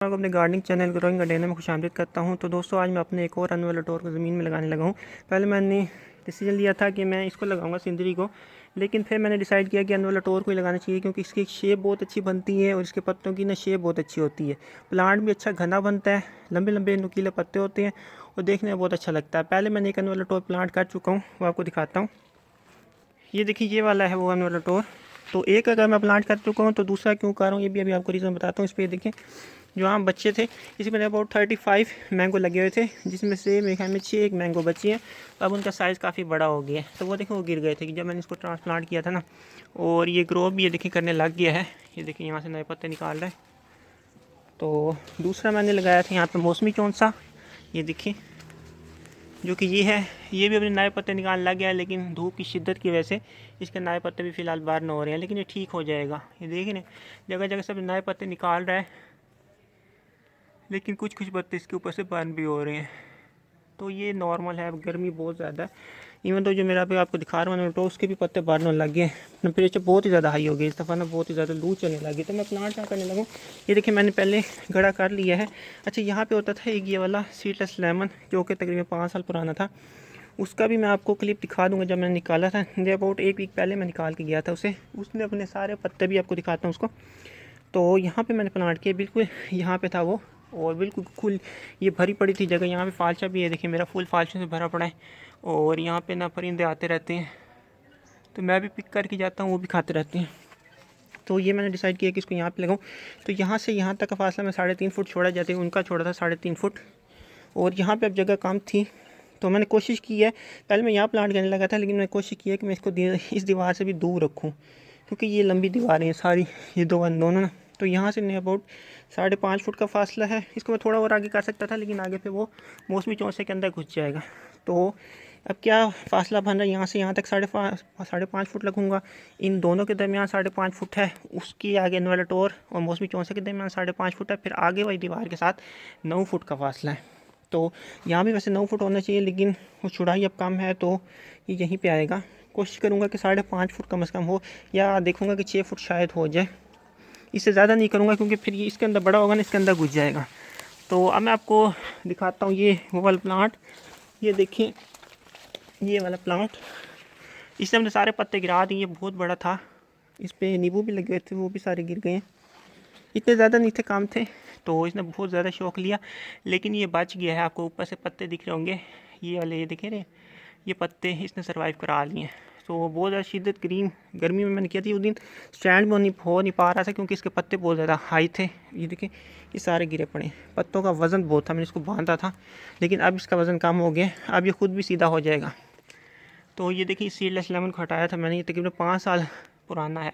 आपको अपने gardening channel growing garden में खुशामदीद करता हूं। तो दोस्तों आज मैं अपने एक और अनवाला टोर को ज़मीन में लगाने लगा हूं। पहले मैंने डिसीजन लिया था कि मैं इसको लगाऊंगा सिंदरी को, लेकिन फिर मैंने डिसाइड किया कि अनवाला टोर को ही लगाना चाहिए क्योंकि इसकी शेप बहुत अच्छी बनती है और इसके पत्तों की ना शेप बहुत अच्छी होती है। प्लांट भी अच्छा घना बनता है, लंबे लंबे नुकीले पत्ते होते हैं और देखने में बहुत अच्छा लगता है। पहले मैंने एक अनवाला टोर प्लांट कर चुका हूँ, वो आपको दिखाता हूँ। ये देखिए, ये वाला है वो अनवाला टोर। तो एक अगर मैं प्लांट कर चुका हूँ तो दूसरा क्यों कर रहा हूँ ये भी अभी आपको रीज़न बताता हूँ। इस पर देखिए, जो आम बच्चे थे इसी में अबाउट 35 मैंगो लगे हुए थे, जिसमें से मेरे ख्याल में 6 एक मैंगो बची है। अब उनका साइज़ काफ़ी बड़ा हो गया है, तो वो देखिए वो गिर गए थे कि जब मैंने इसको ट्रांसप्लांट किया था ना। और ये ग्रो भी ये देखिए करने लग गया है। ये देखिए यहाँ से नए पत्ते निकाल रहे हैं। तो दूसरा मैंने लगाया था यहाँ पर मौसमी चौंसा, ये देखिए, जो कि ये भी अपने नए पत्ते निकालने लग गया है, लेकिन धूप की शिद्दत की वजह से इसके नए पत्ते भी फ़िलहाल बाहर न हो रहे हैं, लेकिन ये ठीक हो जाएगा। ये देखिए ना, जगह जगह से नए पत्ते निकाल रहा है, लेकिन कुछ कुछ पत्ते इसके ऊपर से बर्न भी हो रहे हैं। तो ये नॉर्मल है, अब गर्मी बहुत ज़्यादा है। इवन तो जो मेरा अभी आपको दिखा रहा हूँ तो उसके भी पत्ते बर्न होने लग गए। टेम्परेचर बहुत ही ज़्यादा हाई हो गई इस दफ़ा ना, बहुत ही ज़्यादा लू चलने लगी। तो मैं प्लांट क्या करने लगूँ, ये देखिए मैंने पहले गड़ा कर लिया है। अच्छा, यहाँ पे होता था एक ये वाला सीडलेस लेमन, जो कि तकरीबन 5 साल पुराना था। उसका भी मैं आपको क्लिप दिखा दूंगा, जब मैंने निकाला था ये अबाउट एक वीक पहले मैं निकाल के गया था उसे। उसने अपने सारे पत्ते भी आपको दिखाता हूँ उसको। तो यहाँ पे मैंने प्लांट किया, बिल्कुल यहाँ पे था वो, और बिल्कुल फुल ये भरी पड़ी थी जगह। यहाँ पे फालचा भी है, देखिए मेरा फुल फालचों से भरा पड़ा है। और यहाँ पे ना परिंदे आते रहते हैं, तो मैं भी पिक करके जाता हूँ, वो भी खाते रहते हैं। तो ये मैंने डिसाइड किया कि इसको यहाँ पे लगाऊँ। तो यहाँ से यहाँ तक का फासला मैं 3.5 फुट छोड़ा जाते हैं, उनका छोड़ा था 3.5 फुट। और यहाँ पे अब जगह कम थी, तो मैंने कोशिश की है, पहले मैं यहाँ प्लांट करने लगा था, लेकिन मैंने कोशिश की है कि मैं इसको इस दीवार से भी दूर रखूँ, क्योंकि ये लंबी दीवारें हैं सारी, ये दोनों ना। तो यहाँ से अबाउट 5.5 फुट का फासला है। इसको मैं थोड़ा और आगे कर सकता था, लेकिन आगे पे वो मौसमी चौंसे के अंदर घुस जाएगा। तो अब क्या फासला बन रहा है, यहाँ से यहाँ तक 5.5 फुट लगूंगा। इन दोनों के दरमियान 5.5 फुट है, उसकी आगे इन्वर्टर और मौसमी चौंसे के दरमियान 5.5 फुट है, फिर आगे वाली दीवार के साथ 9 फुट का फासला है। तो यहाँ भी वैसे 9 फुट होना चाहिए, लेकिन वो चौड़ाई अब कम है, तो ये यहीं पे आएगा। कोशिश करूँगा कि 5.5 फुट कम से कम हो, या देखूँगा कि 6 फुट शायद हो जाए। इससे ज़्यादा नहीं करूँगा, क्योंकि फिर ये इसके अंदर बड़ा होगा ना, इसके अंदर घुस जाएगा। तो अब मैं आपको दिखाता हूँ ये वो वाला प्लांट। ये देखिए, ये वाला प्लांट, इसने हमने सारे पत्ते गिरा दिए, बहुत बड़ा था। इस पर नींबू भी लगे हुए थे, वो भी सारे गिर गए। इतने ज़्यादा नहीं थे, काम थे, तो इसने बहुत ज़्यादा शौक लिया, लेकिन ये बच गया है। आपको ऊपर से पत्ते दिख रहे होंगे, ये वाले, ये दिखे रहे, ये पत्ते इसने सरवाइव करा लिए हैं। तो बहुत ज़्यादा शिद्दत ग्रीन गर्मी में मैंने किया था उस दिन, स्टैंड में हो नहीं पा रहा था, क्योंकि इसके पत्ते बहुत ज़्यादा हाई थे। ये देखिए, ये सारे गिरे पड़े, पत्तों का वज़न बहुत था, मैंने इसको बांधा था, लेकिन अब इसका वज़न कम हो गया, अब ये खुद भी सीधा हो जाएगा। तो ये देखिए, सीडलेस लेमन को हटाया था मैंने, ये तकरीबन 5 साल पुराना है,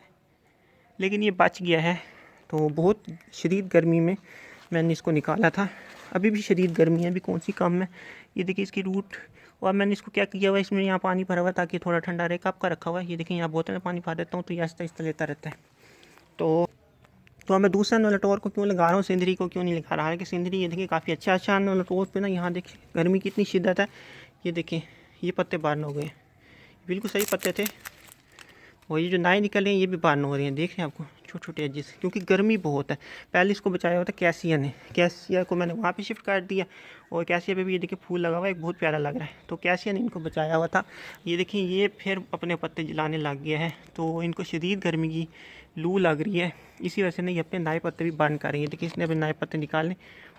लेकिन ये बच गया है। तो बहुत शदीद गर्मी में मैंने इसको निकाला था, अभी भी शदीद गर्मी है, अभी कौन सी कम है। ये देखिए इसकी रूट, और मैंने इसको क्या किया हुआ है, इसमें यहाँ पानी भरा हुआ है ताकि थोड़ा ठंडा रहे। कप का रखा हुआ है, ये देखिए यहाँ बोतल में पानी भर देता हूँ, तो ये आहिस्ता आहिस्ता लेता रहता है। तो मैं दूसरा नोलेटोर को क्यों लगा रहा हूँ, सिंदरी को क्यों नहीं लगा रहा है कि सिंदरी ये देखिए काफ़ी अच्छा नोलेटोर पे ना, यहाँ देखिए गर्मी की इतनी शिद्दत है। ये देखिए, ये पत्ते बाहर हो गए, बिल्कुल सही पत्ते थे, और ये जो नए निकले हैं ये भी बाहर हो रहे हैं, देख रहे हैं आपको, छोटे छोटे एजेस, क्योंकि गर्मी बहुत है। पहले इसको बचाया हुआ था कैसिया ने, कैसिया को मैंने वहाँ पे शिफ्ट कर दिया, और कैसिया पे भी ये देखिए फूल लगा हुआ है, एक बहुत प्यारा लग रहा है, तो कैसिया ने इनको बचाया हुआ था। ये देखिए, ये फिर अपने पत्ते जलाने लग गया है, तो इनको शदीद गर्मी की लू लग रही है, इसी वजह से नहीं अपने नए पत्ते भी बर्न कर रही है। देखिए, इसने अपने नए पत्ते निकालने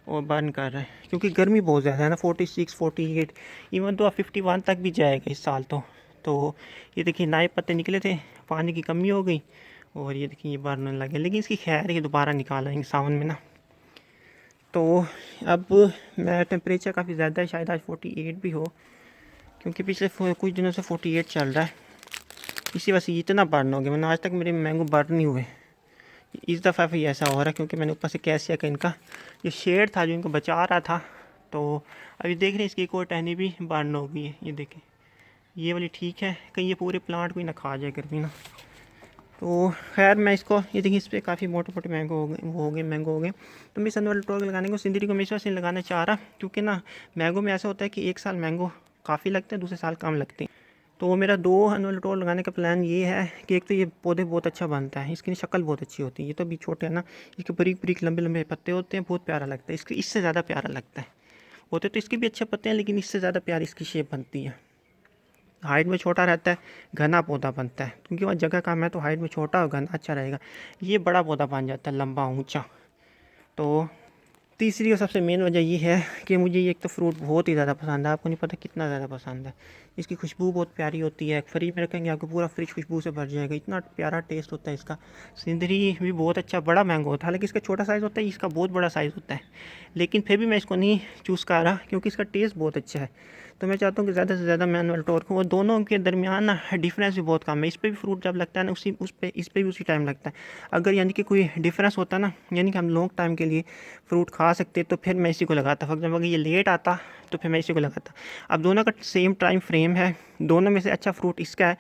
और बर्न कर रहा है, क्योंकि गर्मी बहुत ज़्यादा है ना, 46, 48, इवन तो 51 तक भी जाएगा इस साल। तो ये देखिए नए पत्ते निकले थे, पानी की कमी हो गई, और ये देखिए ये बढ़ने लगे, लेकिन इसकी खैर ये दोबारा निकाल आएंगे सावन में ना। तो अब मेरा टेम्परेचर काफ़ी ज़्यादा है, शायद आज 48 भी हो, क्योंकि पिछले कुछ दिनों से 48 चल रहा है। इसी वजह से इतना बर्न हो गया, मैंने आज तक मेरे मैंगो बर्न नहीं हुए। इस दफ़ा भी ऐसा हो रहा है, क्योंकि मैंने ऊपर से कैसिया का इनका जो शेड था जो इनको बचा रहा था, तो अभी देख रहे हैं इसकी एक और टहनी भी बर्न हो गई है। ये देखें, ये वाली ठीक है, कहीं ये पूरे प्लांट को ही ना खा जाए गर्मी ना। तो खैर मैं इसको, ये देखिए इस पर काफ़ी मोटे मोटे मैंगो हो गए, वो हो गए मैंगो हो गए। तो मैं सन वाले टोक लगाने को सिंदरी को मैं इस वजह से लगाना चाह रहा, क्योंकि ना मैंगो में ऐसा होता है कि एक साल मैंगो काफ़ी लगते हैं, दूसरे साल कम लगते हैं। तो मेरा 2 एनुअल टोर लगाने का प्लान ये है कि एक तो ये पौधे बहुत अच्छा बनता है, इसकी शक्ल बहुत अच्छी होती है। ये तो अभी छोटे हैं ना, इसके बारीक बारीक लंबे लंबे पत्ते होते हैं, बहुत प्यारा लगता है। इसके इससे ज़्यादा प्यारा लगता है। होते तो इसके भी अच्छे पत्ते हैं, लेकिन इससे ज़्यादा प्यारी इसकी शेप बनती है। हाइट में छोटा रहता है, घना पौधा बनता है, क्योंकि वहाँ जगह कम है तो हाइट में छोटा और घना अच्छा रहेगा। ये बड़ा पौधा बन जाता है, लंबा ऊँचा। तो तीसरी और सबसे मेन वजह ये है कि मुझे ये एक तो फ्रूट बहुत ही ज़्यादा पसंद है। आपको नहीं पता कितना ज़्यादा पसंद है। इसकी खुशबू बहुत प्यारी होती है। फ्रिज में रखेंगे आपको पूरा फ्रिज खुशबू से भर जाएगा, इतना प्यारा टेस्ट होता है इसका। सिंदरी भी बहुत अच्छा बड़ा मैंगो होता है, हालांकि इसका छोटा साइज़ होता है, इसका बहुत बड़ा साइज़ होता है। लेकिन फिर भी मैं इसको नहीं चूज़ कर रहा, क्योंकि इसका टेस्ट बहुत अच्छा है। तो मैं चाहता हूँ कि ज़्यादा से ज़्यादा मैं एनुअल टोर को, दोनों के दरमियान ना डिफरेंस भी बहुत कम है। इस पर भी फ्रूट जब लगता है ना, इस पर भी उसी टाइम लगता है। अगर यानी कि कोई डिफरेंस होता ना, यानी कि हम लॉन्ग टाइम के लिए फ्रूट खा सकते, तो फिर मैं इसी को लगाता। फॉर एग्जाम्पल अगर ये लेट आता तो फिर मैं इसी को लगाता। अब दोनों का सेम टाइम फ्रेम है, दोनों में से अच्छा फ्रूट इसका है।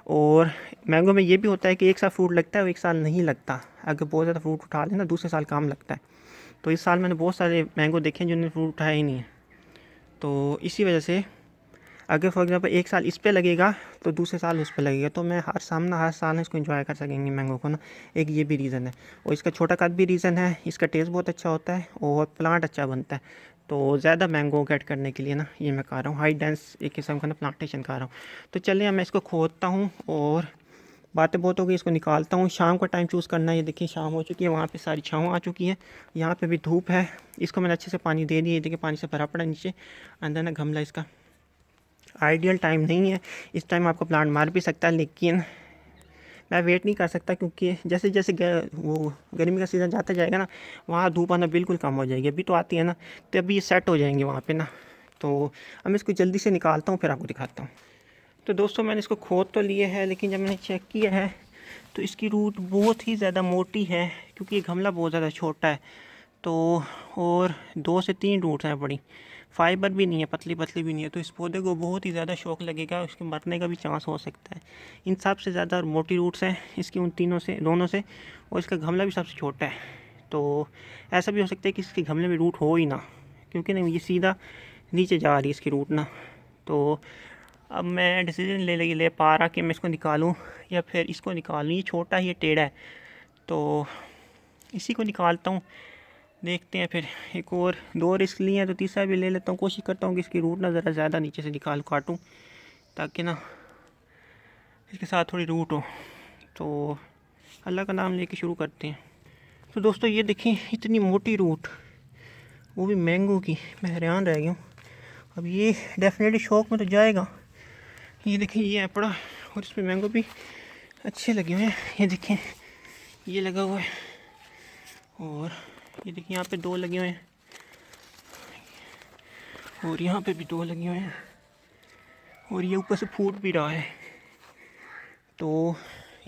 और मैंगो में ये भी होता है कि एक साल फ्रूट लगता है और एक साल नहीं लगता। अगर बहुत ज़्यादा फ्रूट उठा लेना, दूसरे साल काम लगता है। तो इस साल मैंने बहुत सारे मैंगो देखे हैं जिन्होंने फ्रूट उठाया ही नहीं है। तो इसी वजह से अगर फॉर एग्जांपल एक साल इस पे लगेगा तो दूसरे साल उस पे लगेगा, तो मैं हर साल इसको एंजॉय कर सकेंगे मैंगो को ना। एक ये भी रीज़न है, और इसका छोटा कद भी रीज़न है। इसका टेस्ट बहुत अच्छा होता है और प्लांट अच्छा बनता है। तो ज़्यादा मैंगो गेट करने के लिए ना ये मैं कर रहा हूँ, हाई डेंस एक किस्म का ना प्लांटेशन कर रहा हूँ। तो चलिए मैं इसको खोदता हूँ, और बातें बहुत हो गई, इसको निकालता हूँ। शाम का टाइम चूज़ करना है। ये देखिए शाम हो चुकी है, वहाँ पे सारी छाँव आ चुकी है, यहाँ पे भी धूप है। इसको मैंने अच्छे से पानी दे दिया। देखिए पानी से भरा पड़ा नीचे, अंदर ना गमला। इसका आइडियल टाइम नहीं है, इस टाइम आपको प्लांट मार भी सकता है, लेकिन मैं वेट नहीं कर सकता, क्योंकि जैसे जैसे वो गर्मी का सीज़न जाता जाएगा ना, वहाँ धूप आना बिल्कुल कम हो जाएगी। अभी तो आती है ना, तो अभी ये सेट हो जाएंगे वहाँ पे ना। तो अब मैं इसको जल्दी से निकालता हूँ, फिर आपको दिखाता हूँ। तो दोस्तों मैंने इसको खोद तो लिए है, लेकिन जब मैंने चेक किया है तो इसकी रूट बहुत ही ज़्यादा मोटी है, क्योंकि ये गमला बहुत ज़्यादा छोटा है। तो और 2 से 3 रूट्स हैं बड़ी, फाइबर भी नहीं है, पतली पतली भी नहीं है। तो इस पौधे को बहुत ही ज़्यादा शौक लगेगा, उसके मरने का भी चांस हो सकता है। इन सबसे ज़्यादा मोटी रूट्स हैं इसकी, उन दोनों से। और इसका गमला भी सबसे छोटा है। तो ऐसा भी हो सकता है कि इसके गमले में रूट हो ही ना, क्योंकि नहीं ये सीधा नीचे जा रही है इसकी रूट ना। तो अब मैं डिसीजन ले पा रहा कि मैं इसको निकालूं या फिर इसको निकालूं। ये छोटा ही टेढ़ा है, तो इसी को निकालता हूँ, देखते हैं। फिर एक और 2 रिस्क लिए हैं, तो तीसरा भी ले लेता हूँ। कोशिश करता हूँ कि इसकी रूट ना ज़रा ज़्यादा नीचे से काटूँ, ताकि ना इसके साथ थोड़ी रूट हो। तो अल्लाह का नाम लेके शुरू करते हैं। तो दोस्तों ये देखिए, इतनी मोटी रूट, वो भी मैंगो की, मैं हैरान रह गया हूँ। अब ये डेफिनेटली शौक में तो जाएगा। ये देखिए ये है पड़ा, और इसमें मैंगो भी अच्छे लगे हुए हैं। ये देखिए ये लगा हुआ है, और ये देखिए यहाँ पे 2 लगे हुए हैं, और यहाँ पे भी 2 लगे हुए हैं, और ये ऊपर से फूट भी रहा है। तो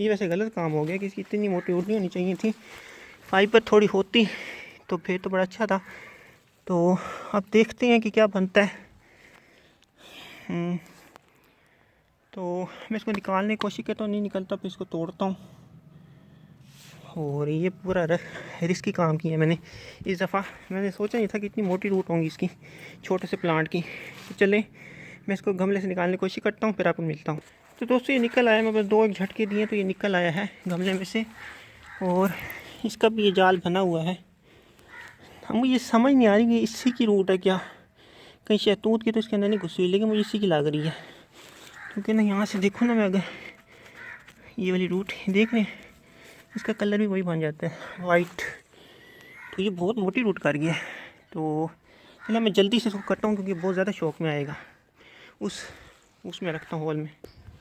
ये वैसे गलत काम हो गया कि इसकी इतनी मोटी रूट नहीं होनी चाहिए थी। फाइबर थोड़ी होती तो फिर तो बड़ा अच्छा था। तो अब देखते हैं कि क्या बनता है। तो मैं इसको निकालने की कोशिश करता हूँ, नहीं निकलता, फिर इसको तोड़ता हूँ। और ये पूरा रिस्की काम किया मैंने इस दफ़ा। मैंने सोचा नहीं था कि इतनी मोटी रूट होंगी इसकी, छोटे से प्लांट की। तो चले मैं इसको गमले से निकालने की कोशिश करता हूँ, फिर आपको मिलता हूँ। तो दोस्तों ये निकल आया, मैं बस 2 एक झटके दिए तो ये निकल आया है गमले में से। और इसका भी ये जाल बना हुआ है। मुझे ये समझ नहीं आ रही कि इसी की रूट है क्या, कहीं शहतूत की तो इसके अंदर नहीं घुसी हुई, लेकिन मुझे इसी की लग रही है। क्योंकि ना यहाँ से देखो ना, मैं अगर ये वाली रूट देख रहे हैं, इसका कलर भी वही बन जाता है, वाइट। तो ये बहुत मोटी रूट कर गया है। तो चलो मैं जल्दी से इसको करता हूँ, क्योंकि बहुत ज़्यादा शौक में आएगा। उसमें रखता हूँ हॉल में।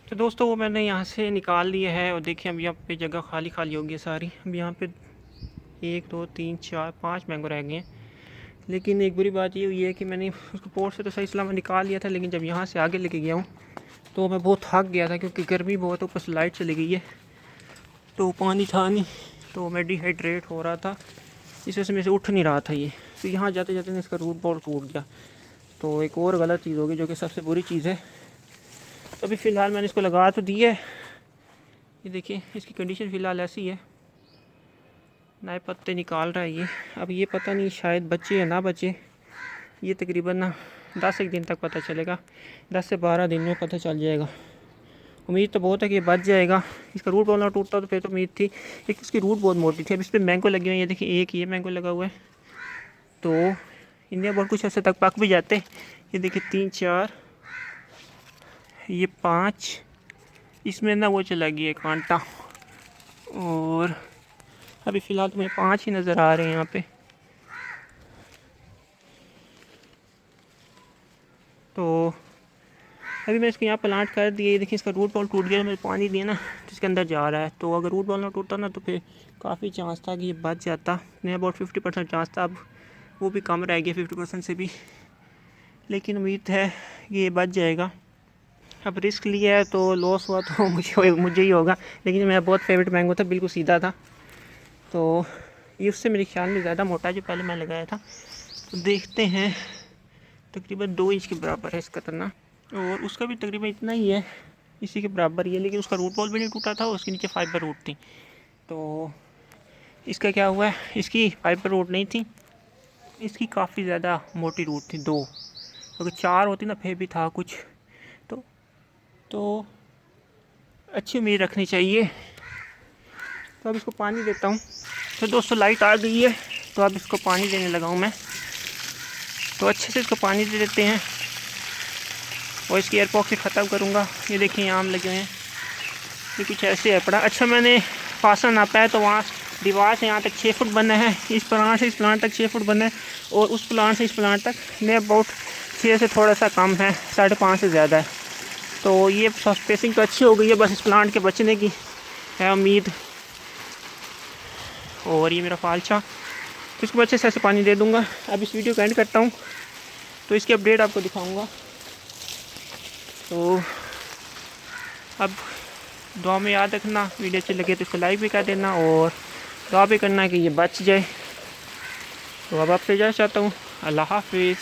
तो दोस्तों वो मैंने यहाँ से निकाल लिया है, और देखिए अब यहाँ पे जगह खाली खाली होगी है सारी। अब यहाँ पे 1 2 3 4 5 मैंगो रह गए हैं। लेकिन एक बुरी बात ये हुई है कि मैंने उसको पोर्ट से तो सही सलामत निकाल लिया था, लेकिन जब यहाँ से आगे लेके गया हूँ तो मैं बहुत थक गया था, क्योंकि गर्मी बहुत, ऊपर से लाइट चली गई है, तो पानी था नहीं, तो मैं डिहाइड्रेट हो रहा था। इस वजह से मेरे से उठ नहीं रहा था ये। तो यहाँ जाते जाते ना इसका रूट बॉल टूट गया। तो एक और गलत चीज़ होगी, जो कि सबसे बुरी चीज़ है। तो अभी फ़िलहाल मैंने इसको लगा तो दी है। ये देखिए इसकी कंडीशन फ़िलहाल ऐसी है, नए पत्ते निकाल रहा है ये। अब ये पता नहीं शायद बचे या ना बचे, ये तकरीबन ना 10 एक दिन तक पता चलेगा। 10 से 12 दिन में पता चल जाएगा। उम्मीद तो बहुत है कि ये बच जाएगा। इसका रूट बॉल ना टूटता तो फिर तो उम्मीद थी। एक इसकी रूट बहुत मोटी थी। अब इस पर मैंगो लगे हुए हैं, ये देखिए एक ये मैंगो लगा हुआ है। तो इंडिया बोर्ड कुछ ऐसे तक पक भी जाते। ये देखिए 3 4 ये 5, इसमें ना वो चला गया कांटा। और अभी फ़िलहाल तो मुझे 5 ही नज़र आ रहे हैं यहाँ पे। तो अभी मैं इसको यहाँ प्लांट कर दिए। देखिए इसका रूट बॉल टूट गया, मैंने पानी दिया ना तो इसके अंदर जा रहा है। तो अगर रूट बॉल ना टूटता ना तो फिर काफ़ी चांस था कि ये बच जाता। नहीं अबाउट 50% चांस था, अब वो भी कम रह गया 50% से भी। लेकिन उम्मीद है कि ये बच जाएगा। अब रिस्क लिया है तो लॉस हुआ तो मुझे ही होगा। लेकिन मेरा बहुत फेवरेट मैंगो था, बिल्कुल सीधा था। तो ये उससे मेरे ख्याल में ज़्यादा मोटा जो पहले मैं लगाया था। तो देखते हैं, तकरीबन 2 इंच के बराबर है इसका तना। और उसका भी तकरीबन इतना ही है, इसी के बराबर ही है। लेकिन उसका रूट बॉल भी नहीं टूटा था और उसके नीचे फाइबर रूट थी। तो इसका क्या हुआ है, इसकी फाइबर रूट नहीं थी, इसकी काफ़ी ज़्यादा मोटी रूट थी 2। अगर 4 होती ना फिर भी था कुछ। तो अच्छी उम्मीद रखनी चाहिए। तो अब इसको पानी देता हूँ। तो दोस्तों लाइट आ गई है, तो अब इसको पानी देने लगा हूँ मैं। तो अच्छे से इसको पानी दे देते हैं और इसकी एयरपॉक्सी ख़त्म करूँगा। ये देखिए आम लगे हुए हैं, ये कुछ ऐसे है पड़ा। अच्छा मैंने फासला नापा है तो वहाँ दीवार से यहाँ तक 6 फुट बना है। इस प्लांट से इस प्लांट तक 6 फुट बना है और उस प्लांट से इस प्लांट तक में अबाउट 6 से थोड़ा सा कम है, 5.5 से ज़्यादा है। तो ये स्पेसिंग तो अच्छी हो गई है, बस इस प्लांट के बचने की है उम्मीद। और ये मेरा फालचा, तो इसको अच्छे से ऐसे पानी दे दूँगा। अब इस वीडियो को एंड करता हूँ, तो इसकी अपडेट आपको दिखाऊँगा। तो अब दुआ में याद रखना, वीडियो अच्छी लगे तो इसको लाइक भी कर देना और दुआ भी करना कि ये बच जाए। तो अब आपसे इजाज़त चाहता हूँ। अल्लाह हाफिज़।